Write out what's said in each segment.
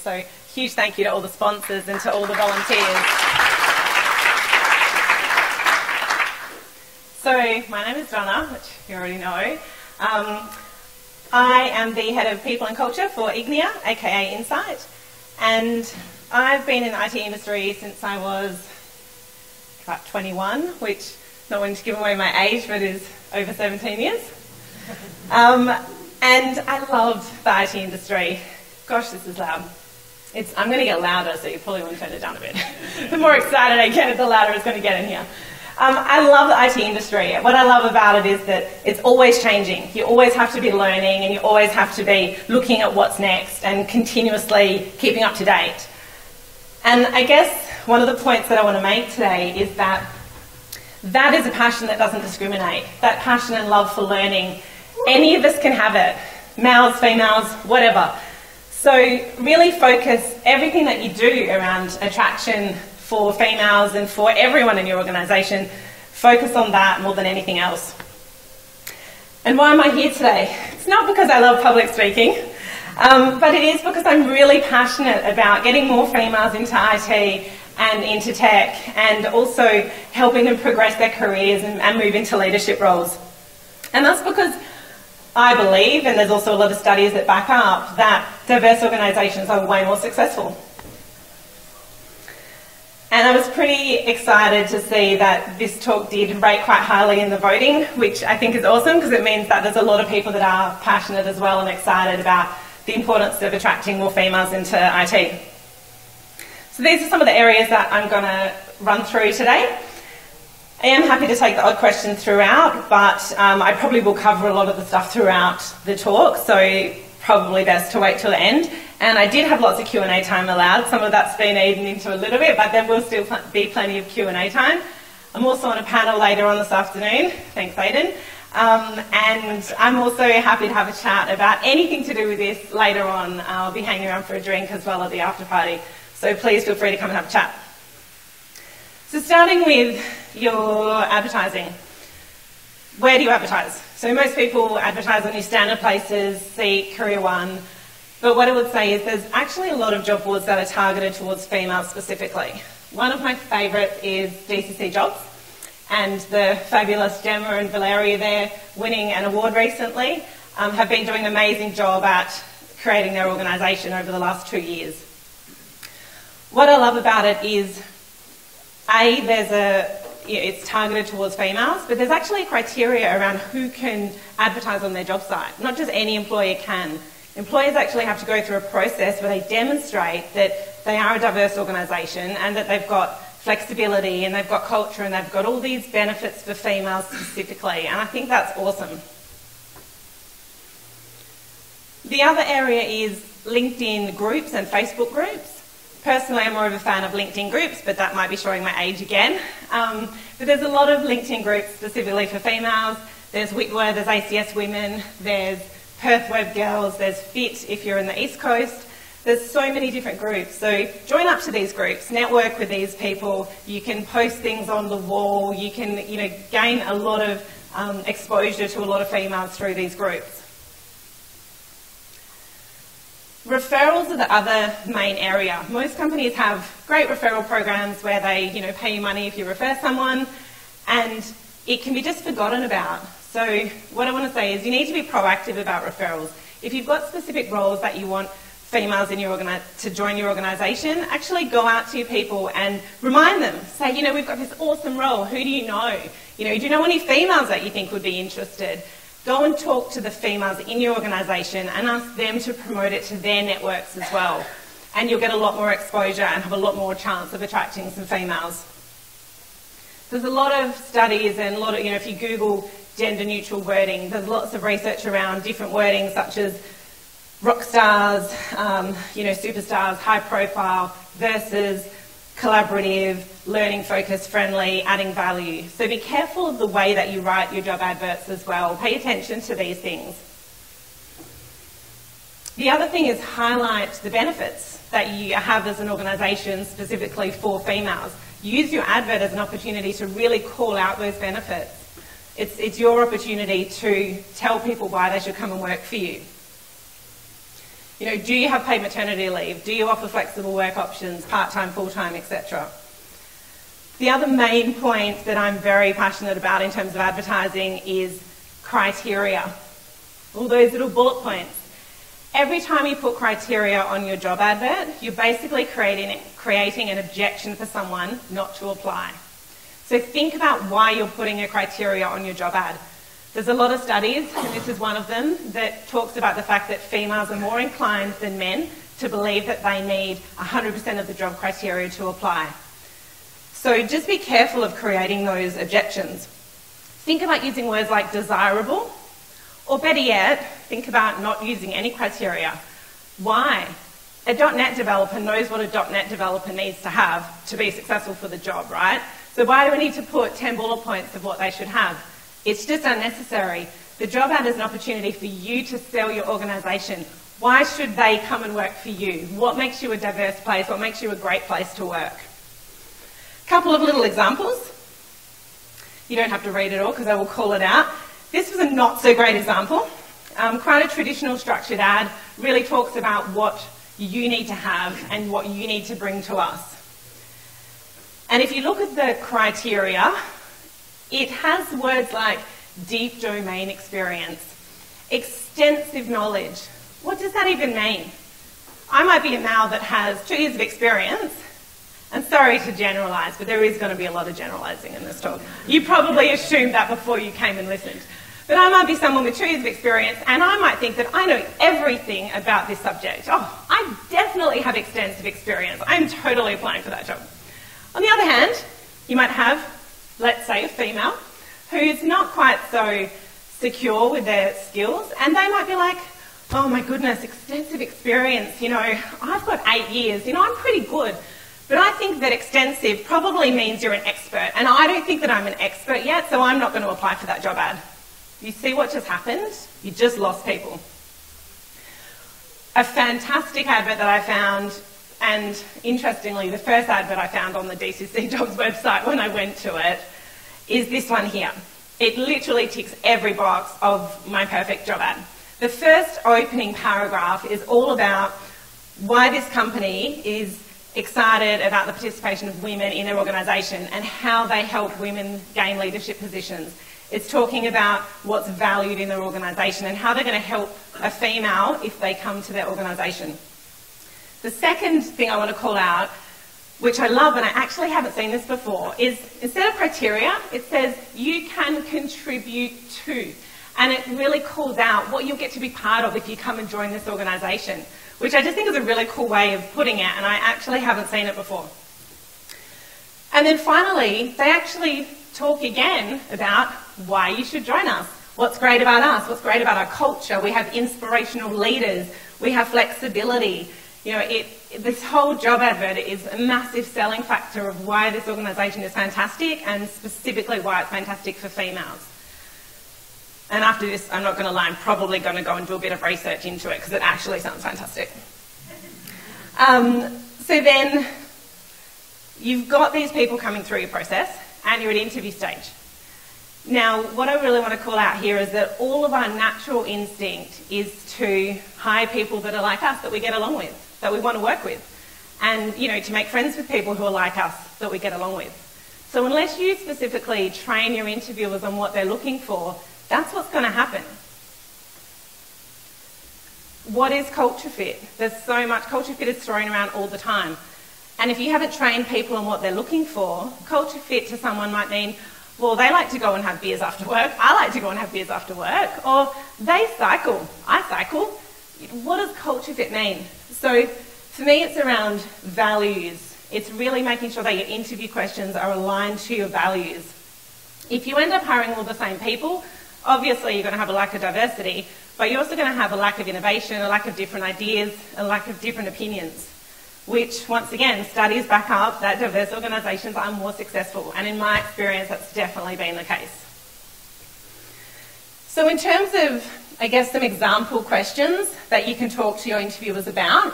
So huge thank you to all the sponsors and to all the volunteers. So my name is Donna, which you already know. I am the head of people and culture for Ignia, aka Insight, and I've been in the IT industry since I was about 21, which, not wanting to give away my age, but is over 17 years. And I loved the IT industry. Gosh, this is loud. I'm going to get louder, so you probably want to turn it down a bit. The more excited I get, the louder it's going to get in here. I love the IT industry. What I love about it is that it's always changing. You always have to be learning, and you always have to be looking at what's next and continuously keeping up to date. And I guess one of the points that I want to make today is that that is a passion that doesn't discriminate. That passion and love for learning, any of us can have it. Males, females, whatever. So really focus everything that you do around attraction for females and for everyone in your organisation. Focus on that more than anything else. And why am I here today? It's not because I love public speaking, but it is because I'm really passionate about getting more females into IT and into tech, and also helping them progress their careers and move into leadership roles. And that's because I believe, and there's also a lot of studies that back up, that diverse organisations are way more successful. And I was pretty excited to see that this talk did rate quite highly in the voting, which I think is awesome, because it means that there's a lot of people that are passionate as well and excited about the importance of attracting more females into IT. So these are some of the areas that I'm going to run through today. I am happy to take the odd questions throughout, but I probably will cover a lot of the stuff throughout the talk, so probably best to wait till the end. And I did have lots of Q&A time allowed. Some of that's been eaten into a little bit, but there will still be plenty of Q&A time. I'm also on a panel later on this afternoon. Thanks, Aidan. And I'm also happy to have a chat about anything to do with this later on. I'll be hanging around for a drink as well at the after party. So please feel free to come and have a chat. So starting with your advertising. Where do you advertise? So most people advertise on your standard places, Seek, Career One. But what I would say is there's actually a lot of job boards that are targeted towards females specifically. One of my favourites is DCC Jobs, and the fabulous Gemma and Valeria there, winning an award recently, have been doing an amazing job at creating their organisation over the last 2 years. What I love about it is, it's targeted towards females, but there's actually a criteria around who can advertise on their job site. Not just any employer can. Employers actually have to go through a process where they demonstrate that they are a diverse organisation and that they've got flexibility and they've got culture and they've got all these benefits for females specifically, and I think that's awesome. The other area is LinkedIn groups and Facebook groups. Personally, I'm more of a fan of LinkedIn groups, but that might be showing my age again. But there's a lot of LinkedIn groups specifically for females. There's Whitworth, there's ACS Women, there's Perth Web Girls, there's FIT if you're in the East Coast. There's so many different groups. So join up to these groups, network with these people. You can post things on the wall. You can, gain a lot of exposure to a lot of females through these groups. Referrals are the other main area. Most companies have great referral programs where they, pay you money if you refer someone, and it can be just forgotten about. So what I want to say is you need to be proactive about referrals. If you've got specific roles that you want females in your to join your organisation, actually go out to your people and remind them. Say, we've got this awesome role. Who do you know? Do you know any females that you think would be interested? Go and talk to the females in your organisation and ask them to promote it to their networks as well. And you'll get a lot more exposure and have a lot more chance of attracting some females. There's a lot of studies and a lot of, if you Google gender neutral wording, there's lots of research around different wording such as rock stars, superstars, high profile versus collaborative, learning focused, friendly, adding value. So be careful of the way that you write your job adverts as well. Pay attention to these things. The other thing is highlight the benefits that you have as an organisation specifically for females. Use your advert as an opportunity to really call out those benefits. It's your opportunity to tell people why they should come and work for you. You know, do you have paid maternity leave? Do you offer flexible work options, part-time, full-time, etc.? The other main point that I'm very passionate about in terms of advertising is criteria. All those little bullet points. Every time you put criteria on your job advert, you're basically creating an objection for someone not to apply. So think about why you're putting a criteria on your job ad. There's a lot of studies, and this is one of them, that talks about the fact that females are more inclined than men to believe that they need 100% of the job criteria to apply. So just be careful of creating those objections. Think about using words like desirable, or better yet, think about not using any criteria. Why? A .NET developer knows what a .NET developer needs to have to be successful for the job, right? So why do we need to put 10 bullet points of what they should have? It's just unnecessary. The job ad is an opportunity for you to sell your organisation. Why should they come and work for you? What makes you a diverse place? What makes you a great place to work? A couple of little examples. You don't have to read it all because I will call it out. This was a not so great example. Quite a traditional structured ad, really talks about what you need to have and what you need to bring to us. And if you look at the criteria, it has words like deep domain experience, extensive knowledge. What does that even mean? I might be a male that has 2 years of experience, and sorry to generalise, but there is going to be a lot of generalising in this talk. You probably assumed that before you came and listened. But I might be someone with 2 years of experience, and I might think that I know everything about this subject. Oh, I definitely have extensive experience. I'm totally applying for that job. On the other hand, you might have, let's say, a female who's not quite so secure with their skills, and they might be like, oh my goodness, extensive experience, you know, I've got 8 years, you know, I'm pretty good. But I think that extensive probably means you're an expert, and I don't think that I'm an expert yet, so I'm not going to apply for that job ad. You see what just happened? You just lost people. A fantastic advert that I found, and interestingly, the first advert I found on the DCC Jobs website when I went to it, is this one here. It literally ticks every box of my perfect job ad. The first opening paragraph is all about why this company is excited about the participation of women in their organisation and how they help women gain leadership positions. It's talking about what's valued in their organisation and how they're going to help a female if they come to their organisation. The second thing I want to call out, which I love, and I actually haven't seen this before, is instead of criteria, it says you can contribute to. And it really calls out what you'll get to be part of if you come and join this organisation, which I just think is a really cool way of putting it, and I actually haven't seen it before. And then finally, they actually talk again about why you should join us. What's great about us? What's great about our culture? We have inspirational leaders. We have flexibility. You know, this whole job advert is a massive selling factor of why this organisation is fantastic, and specifically why it's fantastic for females. And after this, I'm not going to lie, I'm probably going to go and do a bit of research into it because it actually sounds fantastic. So then you've got these people coming through your process and you're at interview stage. Now, what I really want to call out here is that all of our natural instinct is to hire people that are like us, that we get along with, that we want to work with, and, you know, to make friends with people who are like us, that we get along with. So unless you specifically train your interviewers on what they're looking for, that's what's going to happen. What is culture fit? There's so much. Culture fit is thrown around all the time. And if you haven't trained people on what they're looking for, culture fit to someone might mean, well, they like to go and have beers after work. I like to go and have beers after work. Or they cycle. I cycle. What does culture fit mean? So for me, it's around values. It's really making sure that your interview questions are aligned to your values. If you end up hiring all the same people, obviously you're going to have a lack of diversity, but you're also going to have a lack of innovation, a lack of different ideas, a lack of different opinions, which, once again, studies back up that diverse organisations are more successful. And in my experience, that's definitely been the case. So in terms of, I guess, some example questions that you can talk to your interviewers about,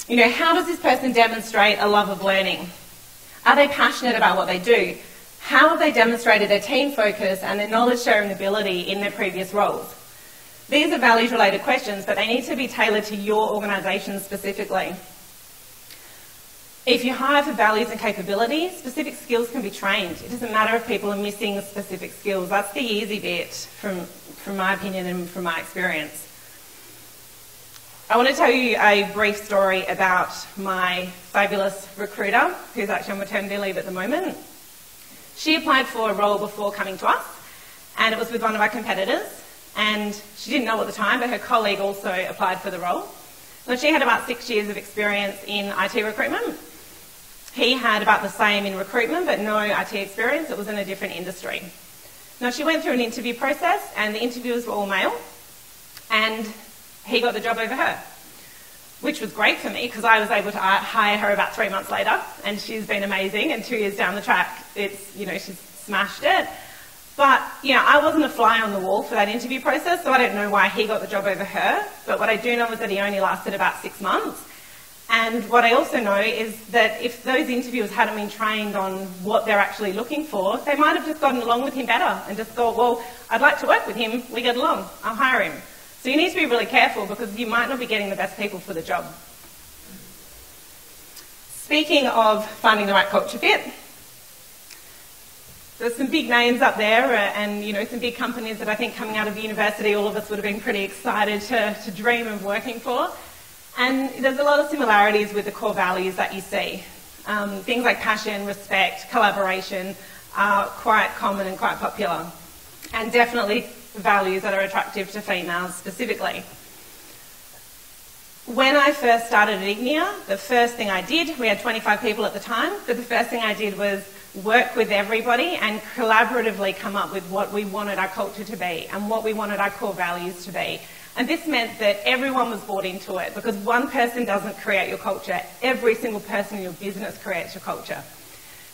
you know, how does this person demonstrate a love of learning? Are they passionate about what they do? How have they demonstrated their team focus and their knowledge sharing ability in their previous roles? These are values-related questions, but they need to be tailored to your organisation specifically. If you hire for values and capabilities, specific skills can be trained. It doesn't matter if people are missing specific skills. That's the easy bit from my opinion and from my experience. I want to tell you a brief story about my fabulous recruiter, who's actually on maternity leave at the moment. She applied for a role before coming to us, and it was with one of our competitors, and she didn't know at the time, but her colleague also applied for the role. So she had about 6 years of experience in IT recruitment. He had about the same in recruitment, but no IT experience. It was in a different industry. Now, she went through an interview process, and the interviewers were all male, and he got the job over her, which was great for me because I was able to hire her about 3 months later, and she's been amazing, and 2 years down the track, she's smashed it. But, I wasn't a fly on the wall for that interview process, so I don't know why he got the job over her, but what I do know is that he only lasted about 6 months. And what I also know is that if those interviewers hadn't been trained on what they're actually looking for, they might have just gotten along with him better and just thought, well, I'd like to work with him, we get along, I'll hire him. So you need to be really careful because you might not be getting the best people for the job. Speaking of finding the right culture fit, there's some big names up there and some big companies that I think coming out of university all of us would have been pretty excited to dream of working for. And there's a lot of similarities with the core values that you see. Things like passion, respect, collaboration are quite common and quite popular. And definitely values that are attractive to females specifically. When I first started at Ignia, the first thing I did, we had 25 people at the time, but the first thing I did was work with everybody and collaboratively come up with what we wanted our culture to be and what we wanted our core values to be. And this meant that everyone was bought into it because one person doesn't create your culture. Every single person in your business creates your culture.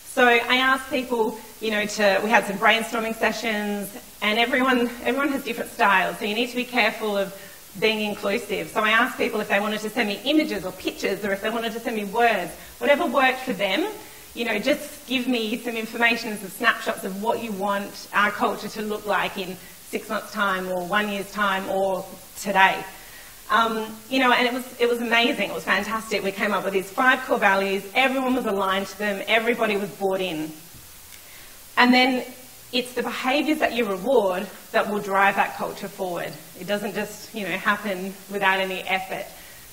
So I asked people, we had some brainstorming sessions, and everyone has different styles, so you need to be careful of being inclusive. So I asked people if they wanted to send me images or pictures, or if they wanted to send me words, whatever worked for them. Just give me some information, some snapshots of what you want our culture to look like in 6 months' time, or 1 year's time, or today. And it was amazing. It was fantastic. We came up with these 5 core values. Everyone was aligned to them. Everybody was bought in. And then it's the behaviours that you reward that will drive that culture forward. It doesn't just, happen without any effort.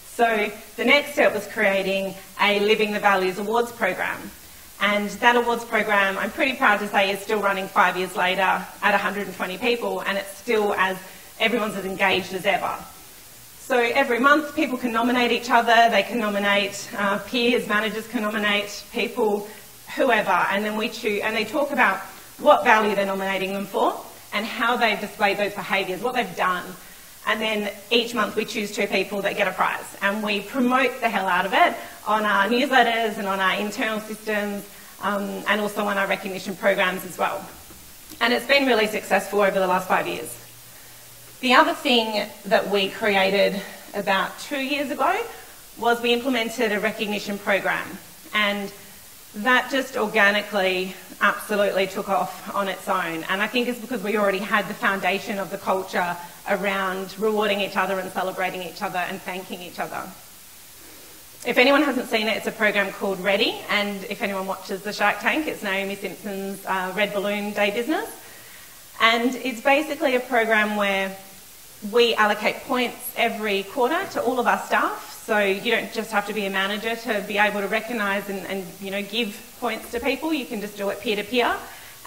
So the next step was creating a Living the Values Awards program. And that awards program, I'm pretty proud to say, is still running 5 years later at 120 people, and it's still everyone's as engaged as ever. So every month people can nominate each other, they can nominate peers, managers can nominate people, whoever, and then we choose, and they talk about what value they're nominating them for and how they've displayed those behaviours, what they've done. And then each month we choose 2 people that get a prize, and we promote the hell out of it on our newsletters and on our internal systems, and also on our recognition programs as well. And it's been really successful over the last 5 years. The other thing that we created about 2 years ago was we implemented a recognition program, and that just organically absolutely took off on its own. And I think it's because we already had the foundation of the culture around rewarding each other and celebrating each other and thanking each other. If anyone hasn't seen it, it's a program called Ready, and if anyone watches the Shark Tank, it's Naomi Simpson's Red Balloon Day business. And it's basically a program where we allocate points every quarter to all of our staff, so you don't just have to be a manager to be able to recognise and give points to people. You can just do it peer-to-peer.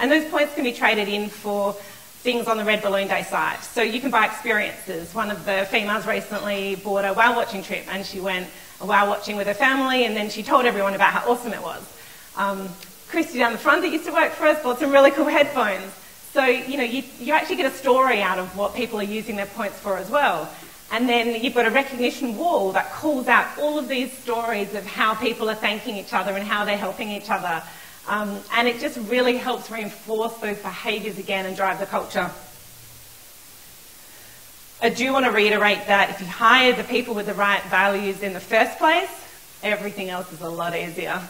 And those points can be traded in for things on the Red Balloon Day site. So you can buy experiences. One of the females recently bought a whale watching trip, and she went whale watching with her family, and then she told everyone about how awesome it was. Christy down the front that used to work for us bought some really cool headphones. So, you actually get a story out of what people are using their points for as well. And then you've got a recognition wall that calls out all of these stories of how people are thanking each other and how they're helping each other. And it just really helps reinforce those behaviours again and drive the culture. I do want to reiterate that if you hire the people with the right values in the first place, everything else is a lot easier.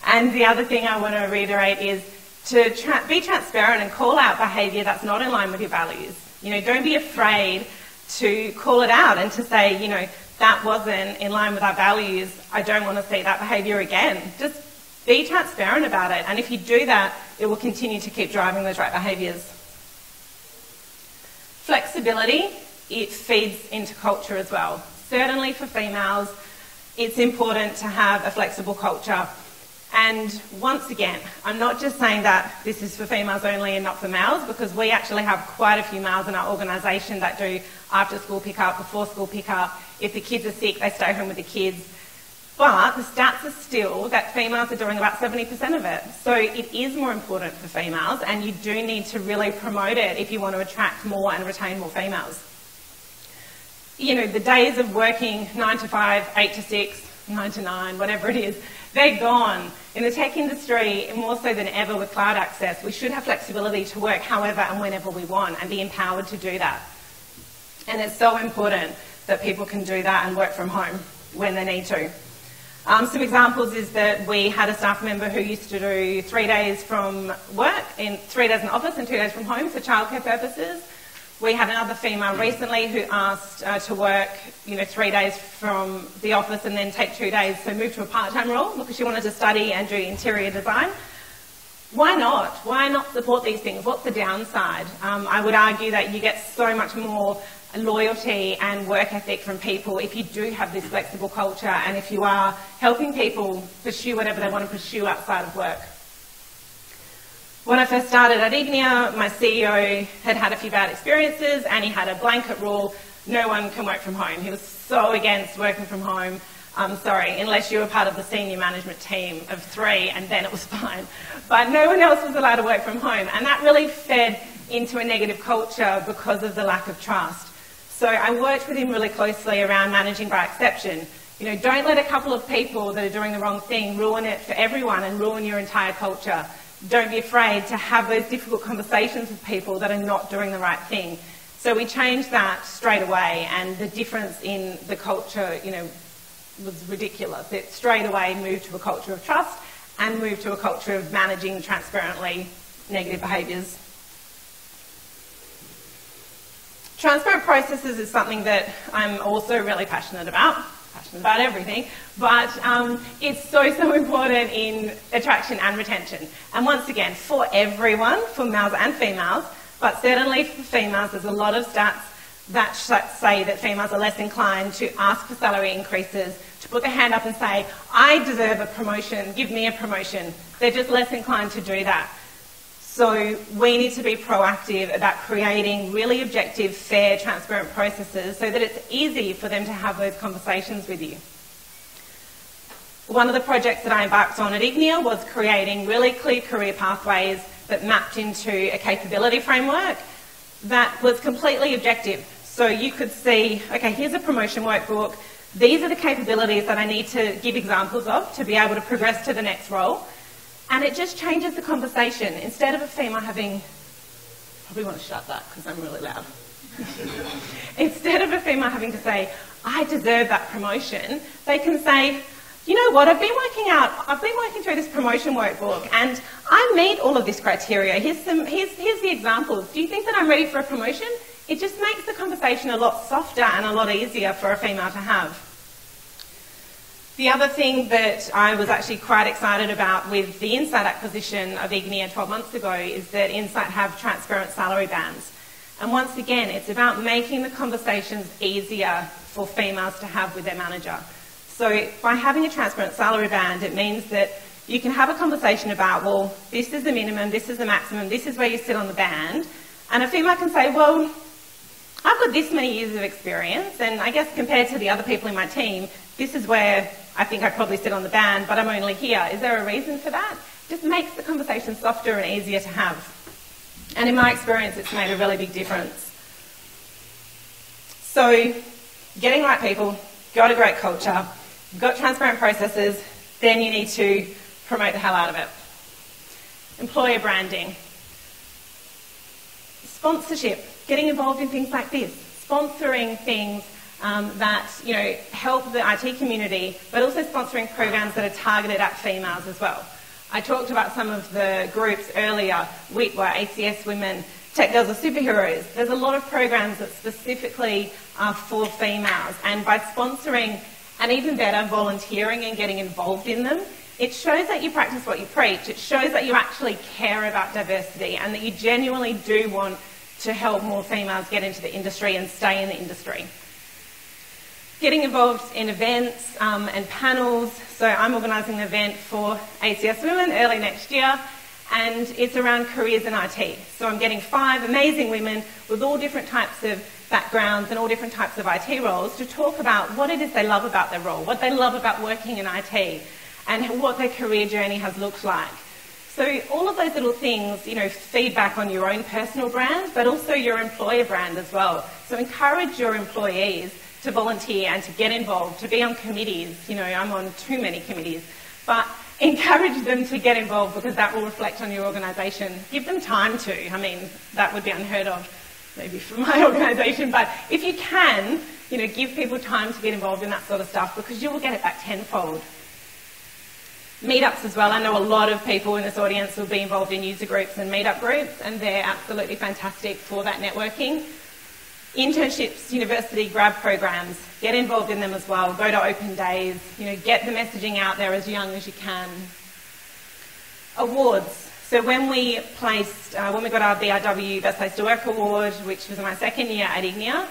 And the other thing I want to reiterate is to be transparent and call out behaviour that's not in line with your values. Don't be afraid to call it out and to say, you know, that wasn't in line with our values. I don't want to see that behaviour again. Just be transparent about it. And if you do that, it will continue to keep driving those right behaviours. Flexibility, it feeds into culture as well. Certainly for females, it's important to have a flexible culture. And once again, I'm not just saying that this is for females only and not for males, because we actually have quite a few males in our organisation that do after school pick-up, before school pick-up. If the kids are sick, they stay home with the kids. But the stats are still that females are doing about 70% of it. So it is more important for females, and you do need to really promote it if you want to attract more and retain more females. You know, the days of working 9 to 5, 8 to 6, 9 to 9, whatever it is, they're gone. In the tech industry, more so than ever with cloud access, we should have flexibility to work however and whenever we want and be empowered to do that. And it's so important that people can do that and work from home when they need to. Some examples is that we had a staff member who used to do 3 days from work, 3 days in office and 2 days from home for childcare purposes. We had another female recently who asked to work, 3 days from the office and then take 2 days, so move to a part-time role because she wanted to study and do interior design. Why not? Why not support these things? What's the downside? I would argue that you get so much more loyalty and work ethic from people if you do have this flexible culture and if you are helping people pursue whatever they want to pursue outside of work. When I first started at Ignia, my CEO had had a few bad experiences and he had a blanket rule, no one can work from home. He was so against working from home. Sorry, unless you were part of the senior management team of 3 and then it was fine. But no one else was allowed to work from home, and that really fed into a negative culture because of the lack of trust. So I worked with him really closely around managing by exception. Don't let a couple of people that are doing the wrong thing ruin it for everyone and ruin your entire culture. Don't be afraid to have those difficult conversations with people that are not doing the right thing. So we changed that straight away, and the difference in the culture, was ridiculous. It straight away moved to a culture of trust and moved to a culture of managing transparently negative behaviours. Transparent processes is something that I'm also really passionate about everything, but it's so important in attraction and retention. And once again, for everyone, for males and females, but certainly for females, there's a lot of stats that say that females are less inclined to ask for salary increases, to put their hand up and say, I deserve a promotion, give me a promotion. They're just less inclined to do that. So we need to be proactive about creating really objective, fair, transparent processes so that it's easy for them to have those conversations with you. One of the projects that I embarked on at Ignia was creating really clear career pathways that mapped into a capability framework that was completely objective. So you could see, okay, here's a promotion workbook. These are the capabilities that I need to give examples of to be able to progress to the next role. And it just changes the conversation. Instead of a female having, probably want to shut that because I'm really loud. Instead of a female having to say, I deserve that promotion, they can say, you know what, I've been working through this promotion workbook and I meet all of this criteria. Here's the examples. Do you think that I'm ready for a promotion? It just makes the conversation a lot softer and a lot easier for a female to have. The other thing that I was actually quite excited about with the Insight acquisition of Ignia 12 months ago is that Insight have transparent salary bands. And once again, it's about making the conversations easier for females to have with their manager. So by having a transparent salary band, it means that you can have a conversation about, well, this is the minimum, this is the maximum, this is where you sit on the band. And a female can say, well, I've got this many years of experience, and I guess compared to the other people in my team, this is where I think I probably sit on the band, but I'm only here. Is there a reason for that? It just makes the conversation softer and easier to have. And in my experience, it's made a really big difference. So, getting right people, got a great culture, got transparent processes, then you need to promote the hell out of it. Employer branding. Sponsorship, getting involved in things like this, sponsoring things that help the IT community, but also sponsoring programs that are targeted at females as well. I talked about some of the groups earlier, WITWA, ACS Women, Tech Girls are Superheroes. There's a lot of programs that specifically are for females, and by sponsoring and even better, volunteering and getting involved in them, it shows that you practice what you preach. It shows that you actually care about diversity and that you genuinely do want to help more females get into the industry and stay in the industry. Getting involved in events and panels. So I'm organising an event for ACS Women early next year, and it's around careers in IT. So I'm getting 5 amazing women with all different types of backgrounds and all different types of IT roles to talk about what it is they love about their role, what they love about working in IT, and what their career journey has looked like. So all of those little things, you know, feedback on your own personal brand, but also your employer brand as well. So encourage your employees to volunteer and to get involved, to be on committees. You know, I'm on too many committees, but encourage them to get involved because that will reflect on your organisation. Give them time to. I mean, that would be unheard of maybe for my organisation, but if you can, you know, give people time to get involved in that sort of stuff because you will get it back tenfold. Meetups as well. I know a lot of people in this audience will be involved in user groups and meetup groups, and they're absolutely fantastic for that networking. Internships, university grad programs, get involved in them as well. Go to open days, you know, get the messaging out there as young as you can. Awards. So when we got our BRW Best Place to Work award, which was my second year at Ignia,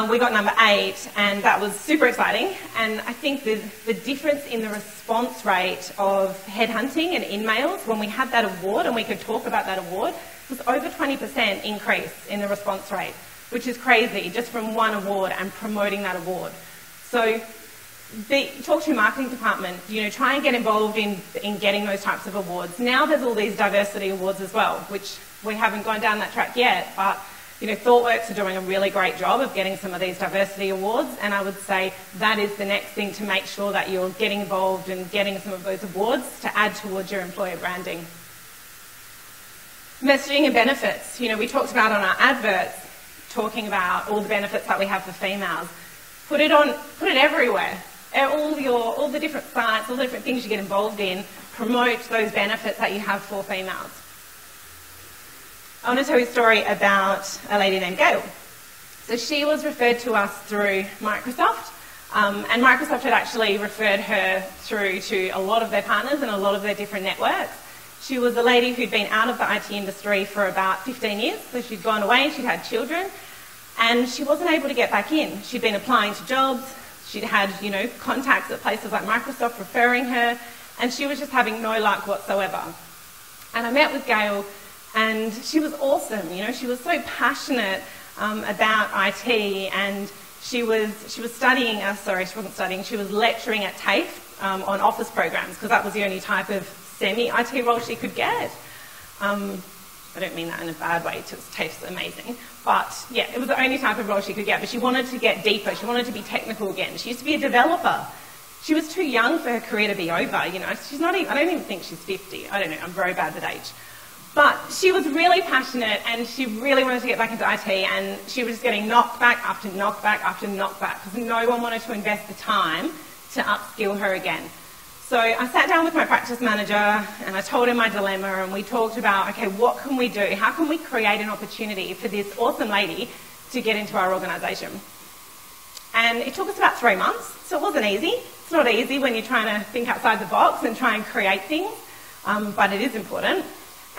we got number 8, and that was super exciting. And I think the difference in the response rate of headhunting and in-mails when we had that award and we could talk about that award was over 20% increase in the response rate, which is crazy, just from one award and promoting that award. So talk to your marketing department, you know, try and get involved in getting those types of awards. Now there's all these diversity awards as well, which we haven't gone down that track yet, but you know, ThoughtWorks are doing a really great job of getting some of these diversity awards, and I would say that is the next thing to make sure that you're getting involved and getting some of those awards to add towards your employer branding. Messaging and benefits. You know, we talked about on our adverts, talking about all the benefits that we have for females. Put it everywhere. All the different sites, all the different things you get involved in, promote those benefits that you have for females. I want to tell you a story about a lady named Gail. So she was referred to us through Microsoft, and Microsoft had actually referred her through to a lot of their partners and a lot of their different networks. She was a lady who'd been out of the IT industry for about 15 years, so she'd gone away, she'd had children, and she wasn't able to get back in. She'd been applying to jobs, she'd had, you know, contacts at places like Microsoft referring her, and she was just having no luck whatsoever. And I met with Gail, and she was awesome. You know, she was so passionate about IT, and she was studying. She wasn't studying. She was lecturing at TAFE on office programs because that was the only type of semi-IT role she could get. I don't mean that in a bad way, because TAFE's amazing. But yeah, it was the only type of role she could get. But she wanted to get deeper. She wanted to be technical again. She used to be a developer. She was too young for her career to be over. You know, she's not even, I don't even think she's 50. I don't know. I'm very bad with age. But she was really passionate, and she really wanted to get back into IT, and she was just getting knocked back after knockback after knockback because no one wanted to invest the time to upskill her again. So I sat down with my practice manager and I told him my dilemma, and we talked about, okay, what can we do? How can we create an opportunity for this awesome lady to get into our organisation? And it took us about 3 months, so it wasn't easy. It's not easy when you're trying to think outside the box and try and create things, but it is important.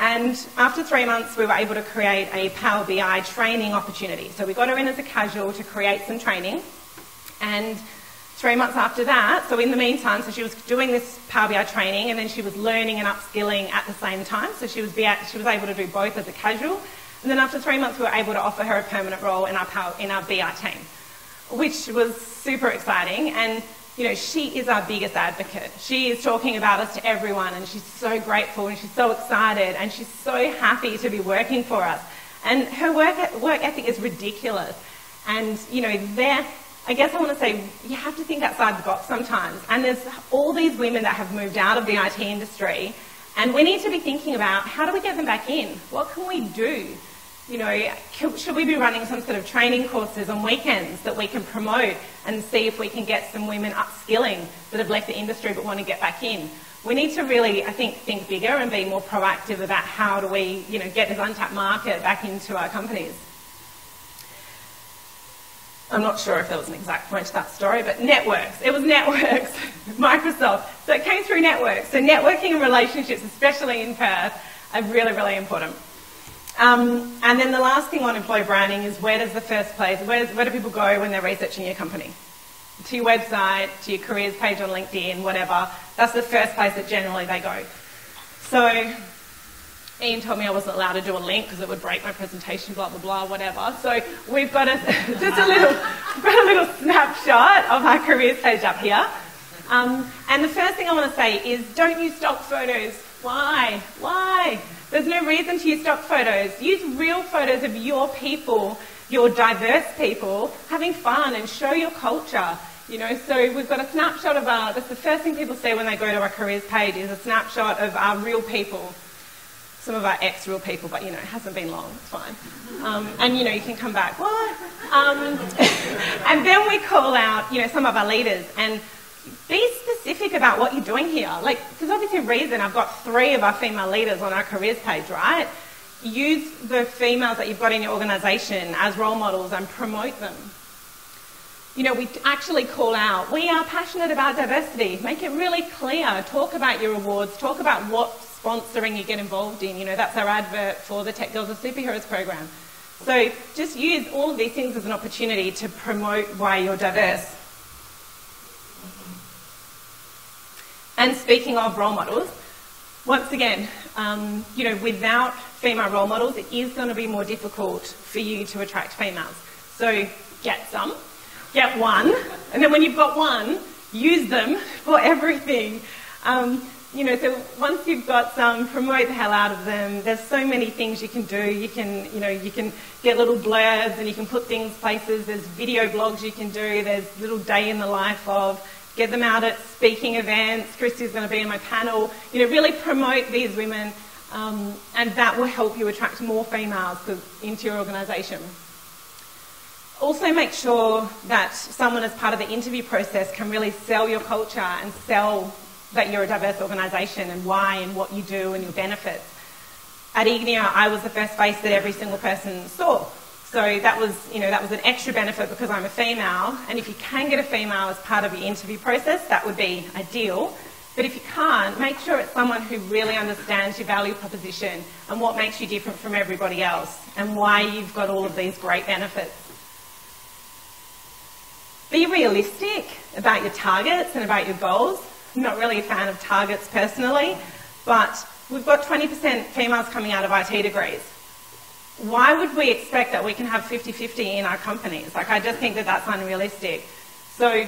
And after 3 months, we were able to create a Power BI training opportunity. So we got her in as a casual to create some training. And 3 months after that, so in the meantime, so she was doing this Power BI training, and then she was learning and upskilling at the same time. So she was able to do both as a casual. And then after 3 months, we were able to offer her a permanent role in our BI team, which was super exciting. And you know, she is our biggest advocate. She is talking about us to everyone, and she's so grateful, and she's so excited, and she's so happy to be working for us. And her work ethic is ridiculous. And, you know, I guess I want to say, you have to think outside the box sometimes. And there's all these women that have moved out of the IT industry, and we need to be thinking about, how do we get them back in? What can we do? You know, should we be running some sort of training courses on weekends that we can promote and see if we can get some women upskilling that have left the industry but want to get back in? We need to really, I think bigger and be more proactive about how do we, get this untapped market back into our companies. I'm not sure if there was an exact point to that story, but networks. It was networks, Microsoft. So it came through networks. So networking and relationships, especially in Perth, are really, really important. And then the last thing on employee branding is where does the first place, where do people go when they're researching your company? To your website, to your careers page on LinkedIn, whatever. That's the first place that generally they go. So Ian told me I wasn't allowed to do a link because it would break my presentation, blah, blah, blah, whatever. So we've got a little snapshot of our careers page up here. And the first thing I want to say is don't use stock photos. Why? Why? There's no reason to use stock photos. Use real photos of your people, your diverse people, having fun and show your culture. So we've got a snapshot of that's the first thing people see when they go to our careers page is a snapshot of our real people. Some of our ex-real people, but it hasn't been long, it's fine. And you can come back, what? And then we call out, some of our leaders and be specific about what you're doing here. There's obviously a reason I've got 3 of our female leaders on our careers page, right? Use the females that you've got in your organisation as role models and promote them. We actually call out, we are passionate about diversity. Make it really clear. Talk about your awards. Talk about what sponsoring you get involved in. That's our advert for the Tech Girls of Superheroes program. So just use all of these things as an opportunity to promote why you're diverse. And speaking of role models, once again, without female role models, it is going to be more difficult for you to attract females. So get some. Get one, and then when you've got one, use them for everything. So once you've got some, promote the hell out of them. There's so many things you can do. You can get little blurbs and you can put things places. There's video blogs you can do. There's little day in the life of. Get them out at speaking events. Christy's going to be in my panel. Really promote these women, and that will help you attract more females into your organisation. Also make sure that someone as part of the interview process can really sell your culture and sell that you're a diverse organisation and why and what you do and your benefits. At Ignia, I was the first face that every single person saw. So that was an extra benefit because I'm a female, and if you can get a female as part of your interview process, that would be ideal. But if you can't, make sure it's someone who really understands your value proposition and what makes you different from everybody else and why you've got all of these great benefits. Be realistic about your targets and about your goals. I'm not really a fan of targets personally, but we've got 20% females coming out of IT degrees. Why would we expect that we can have 50-50 in our companies? I just think that that's unrealistic. So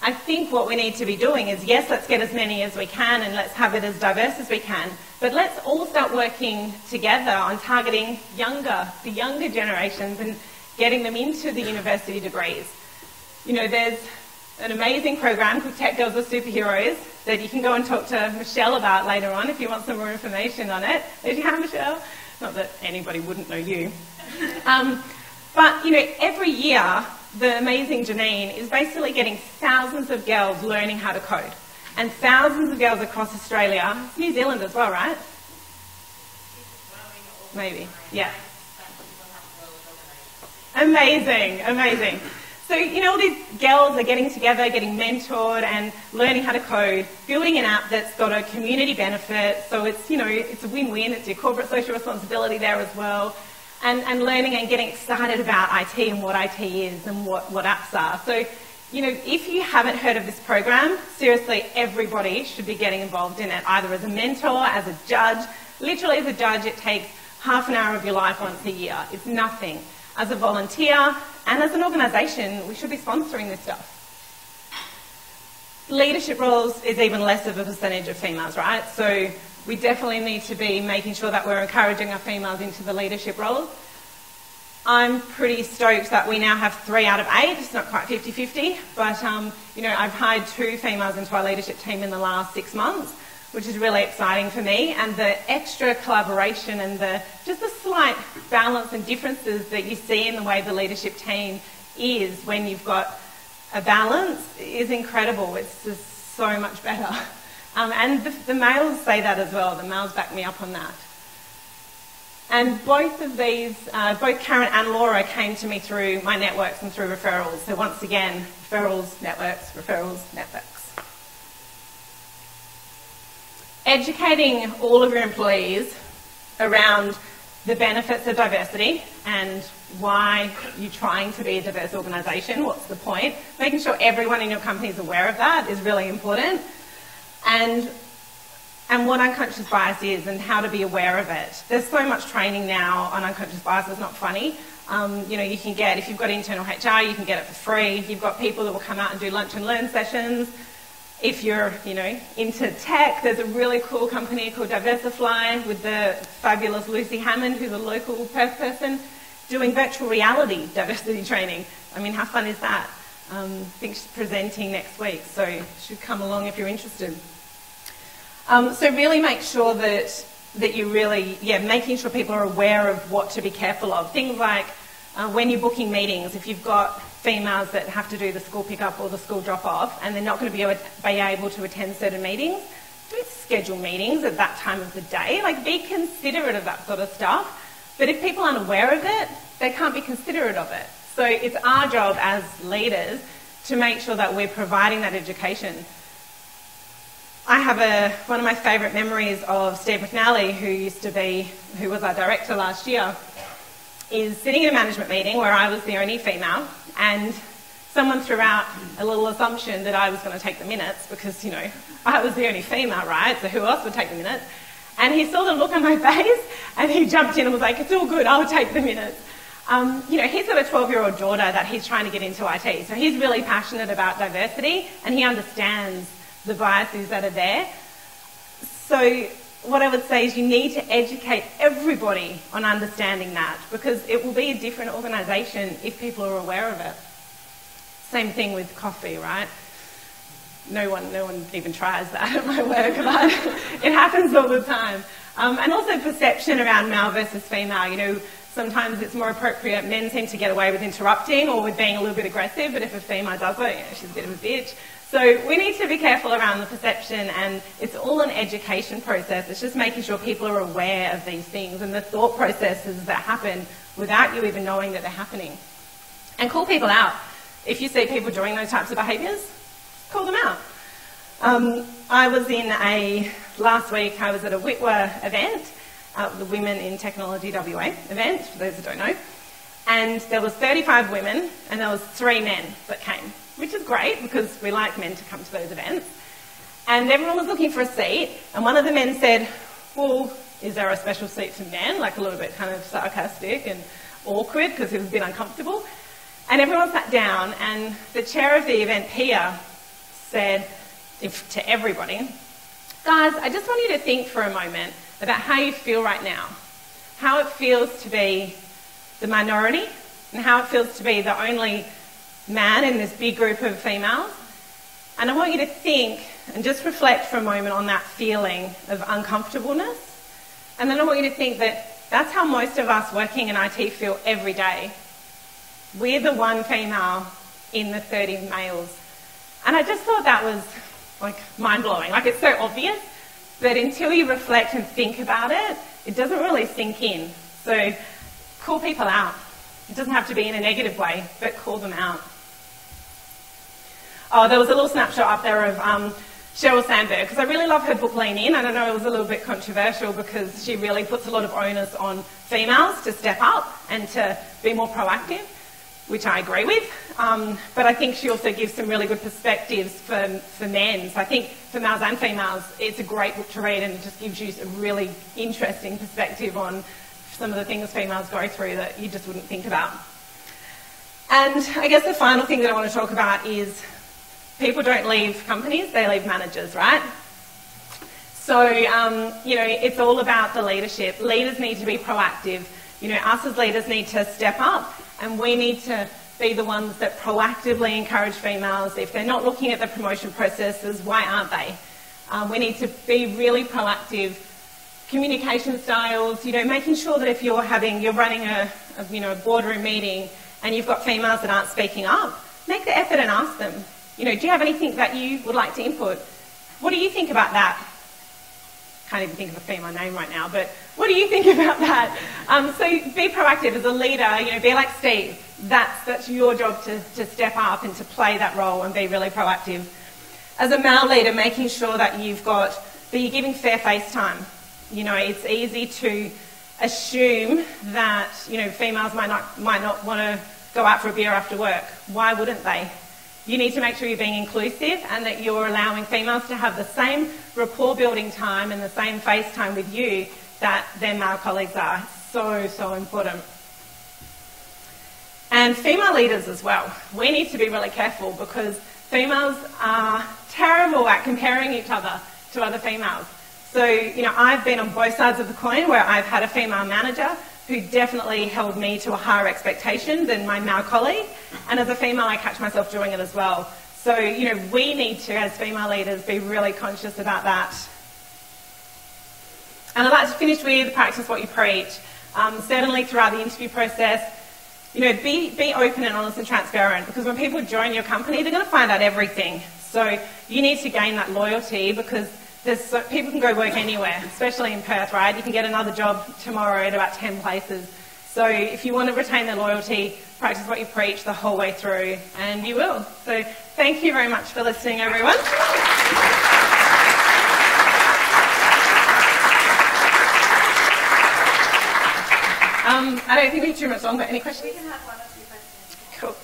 I think what we need to be doing is, yes, let's get as many as we can and let's have it as diverse as we can, but let's all start working together on targeting the younger generations and getting them into the university degrees. There's an amazing program called Tech Girls of Superheroes that you can go and talk to Michelle about later on if you want some more information on it. There's your hand, Michelle. Not that anybody wouldn't know you. But every year, the amazing Janine is basically getting thousands of girls learning how to code. And thousands of girls across Australia, it's New Zealand as well, right? Maybe, yeah. Amazing, amazing. So, all these girls are getting together, getting mentored and learning how to code, building an app that's got a community benefit. So it's, it's a win-win. It's your corporate social responsibility there as well. And learning and getting excited about IT and what IT is and what apps are. So, if you haven't heard of this program, seriously, everybody should be getting involved in it, either as a mentor, as a judge. Literally as a judge, it takes half an hour of your life once a year. It's nothing. As a volunteer and as an organisation, we should be sponsoring this stuff. Leadership roles is even less of a percentage of females, right? So we definitely need to be making sure that we're encouraging our females into the leadership roles. I'm pretty stoked that we now have 3 out of 8. It's not quite 50-50, but I've hired 2 females into our leadership team in the last 6 months, which is really exciting for me. And the extra collaboration and just the slight balance and differences that you see in the way the leadership team is when you've got a balance is incredible. It's just so much better. And the males say that as well. The males back me up on that. And both of these, both Karen and Laura came to me through my networks and through referrals. So once again, referrals, networks. Educating all of your employees around the benefits of diversity and why you're trying to be a diverse organisation, what's the point. Making sure everyone in your company is aware of that is really important. And what unconscious bias is and how to be aware of it. There's so much training now on unconscious bias, it's not funny. You know, you can get, if you've got internal HR, you can get it for free. You've got people that will come out and do lunch and learn sessions. If you're, you know, into tech, there's a really cool company called Diversify with the fabulous Lucy Hammond, who's a local Perth person, doing virtual reality diversity training. I mean, how fun is that? I think she's presenting next week, so you should come along if you're interested. So really make sure that you really, making sure people are aware of what to be careful of. Things like when you're booking meetings, if you've got females that have to do the school pickup or the school drop-off and they're not going to be able to attend certain meetings, don't schedule meetings at that time of the day. Like, be considerate of that sort of stuff. But if people aren't aware of it, they can't be considerate of it. So it's our job as leaders to make sure that we're providing that education. I have one of my favourite memories of Steve McNally, who was our director last year, is sitting in a management meeting where I was the only female, and someone threw out a little assumption that I was going to take the minutes because, you know, I was the only female, right? So who else would take the minutes? And he saw the look on my face and he jumped in and was like, it's all good, I'll take the minutes. You know, he's got a 12-year-old daughter that he's trying to get into IT, so he's really passionate about diversity and he understands the biases that are there. So what I would say is you need to educate everybody on understanding that, because it will be a different organisation if people are aware of it. Same thing with coffee, right? No one even tries that at my work, but it happens all the time. And also perception around male versus female. You know, sometimes it's more appropriate. Men seem to get away with interrupting or with being a little bit aggressive, but if a female does it, you know, she's a bit of a bitch. So we need to be careful around the perception, and it's all an education process. It's just making sure people are aware of these things and the thought processes that happen without you even knowing that they're happening. And call people out. If you see people doing those types of behaviours, call them out. Last week I was at a WITWA event, the Women in Technology WA event, for those that don't know, and there was 35 women and there was 3 men that came, which is great because we like men to come to those events. And everyone was looking for a seat, and one of the men said, well, is there a special seat for men? Like a little bit kind of sarcastic and awkward because he was a bit uncomfortable. And everyone sat down, and the chair of the event, Pia, said to everybody, guys, I just want you to think for a moment about how you feel right now, how it feels to be the minority and how it feels to be the only man in this big group of females. And I want you to think and just reflect for a moment on that feeling of uncomfortableness. And then I want you to think that that's how most of us working in IT feel every day. We're the one female in the 30 males. And I just thought that was like mind-blowing. Like, it's so obvious, but until you reflect and think about it, it doesn't really sink in. So call people out. It doesn't have to be in a negative way, but call them out. Oh, there was a little snapshot up there of Sheryl Sandberg, because I really love her book Lean In. And I know it was a little bit controversial because she really puts a lot of onus on females to step up and to be more proactive, which I agree with. But I think she also gives some really good perspectives for men. So I think for males and females, it's a great book to read, and it just gives you a really interesting perspective on some of the things females go through that you just wouldn't think about. And I guess the final thing that I want to talk about is people don't leave companies, they leave managers, right? So, you know, it's all about the leadership. Leaders need to be proactive. You know, us as leaders need to step up, and we need to be the ones that proactively encourage females. If they're not looking at the promotion processes, why aren't they? We need to be really proactive. Communication styles, you know, making sure that if you're running a boardroom meeting and you've got females that aren't speaking up, make the effort and ask them, you know, do you have anything that you would like to input? What do you think about that? Can't even think of a female name right now, but what do you think about that? So be proactive as a leader, you know, be like Steve. That's your job to step up and to play that role and be really proactive. As a male leader, making sure that you're giving fair face time. You know, it's easy to assume that, you know, females might not want to go out for a beer after work. Why wouldn't they? You need to make sure you're being inclusive and that you're allowing females to have the same rapport building time and the same face time with you that their male colleagues are. So important. And female leaders as well. We need to be really careful because females are terrible at comparing each other to other females. So, you know, I've been on both sides of the coin where I've had a female manager who definitely held me to a higher expectation than my male colleague. And as a female, I catch myself doing it as well. So, you know, we need to, as female leaders, be really conscious about that. And I'd like to finish with practice what you preach. Certainly throughout the interview process, you know, be open and honest and transparent, because when people join your company, they're going to find out everything. So you need to gain that loyalty, because people can go work anywhere, especially in Perth, right? You can get another job tomorrow at about 10 places. So if you want to retain their loyalty, practice what you preach the whole way through, and you will. So thank you very much for listening, everyone. I don't think we have too much on, but any questions? We can have one or two questions. Cool.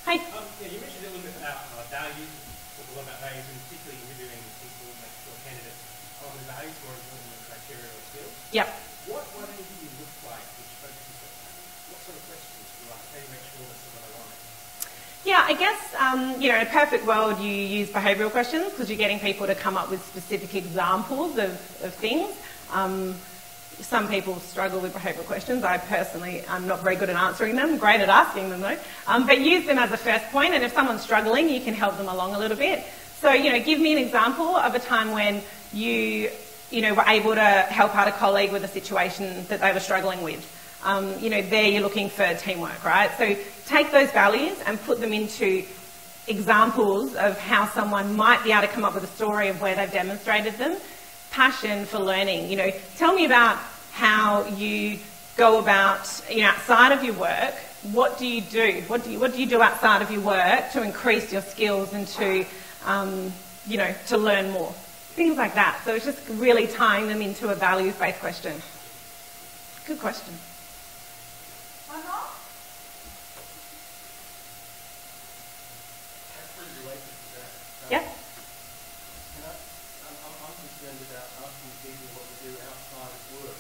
Hi. Yeah, you mentioned a little bit about values. Talk a lot about values, and particularly interviewing people, make sure candidates are the values more important than criteria or skills. Yep. What do you look like which focuses on that? What sort of questions do you ask? How do you make sure that someone aligns? Yeah, I guess, you know, in a perfect world, you use behavioural questions because you're getting people to come up with specific examples of things. Some people struggle with behavioural questions. I personally am not very good at answering them, great at asking them though. But use them as a first point, and if someone's struggling, you can help them along a little bit. So, you know, give me an example of a time when you know, were able to help out a colleague with a situation that they were struggling with. You know, there you're looking for teamwork, right? So take those values and put them into examples of how someone might be able to come up with a story of where they've demonstrated them. Passion for learning, you know, tell me about how you go about, you know, outside of your work. What do you do? What do you do outside of your work to increase your skills and to, you know, to learn more? Things like that. So it's just really tying them into a values-based question. Good question. One more? Actually related to that. Yeah. I'm concerned about asking people what to do outside of work.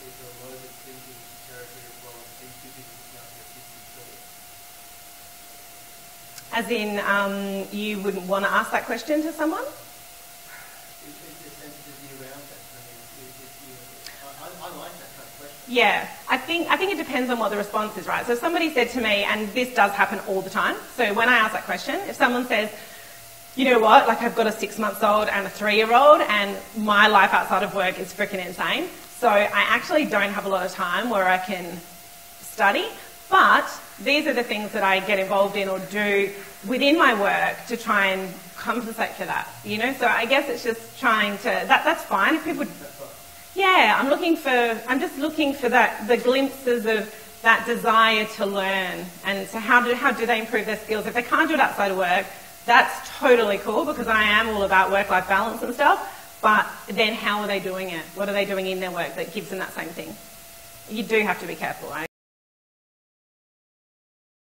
There's a load of thinking territory as well as being busy looking after your kids and children. As in, you wouldn't want to ask that question to someone? Is there sensitivity around that? I like that kind of question. Yeah, I think it depends on what the response is, right? So if somebody said to me, and this does happen all the time, so when I ask that question, if someone says, you know what, like I've got a 6-month-old and a 3-year-old and my life outside of work is freaking insane, so I actually don't have a lot of time where I can study, but these are the things that I get involved in or do within my work to try and compensate for that, you know? So I guess it's just trying to, that's fine if people, yeah, I'm just looking for that, the glimpses of that desire to learn, and so how do they improve their skills? If they can't do it outside of work, that's totally cool, because I am all about work-life balance and stuff, but then how are they doing it? What are they doing in their work that gives them that same thing? You do have to be careful, right?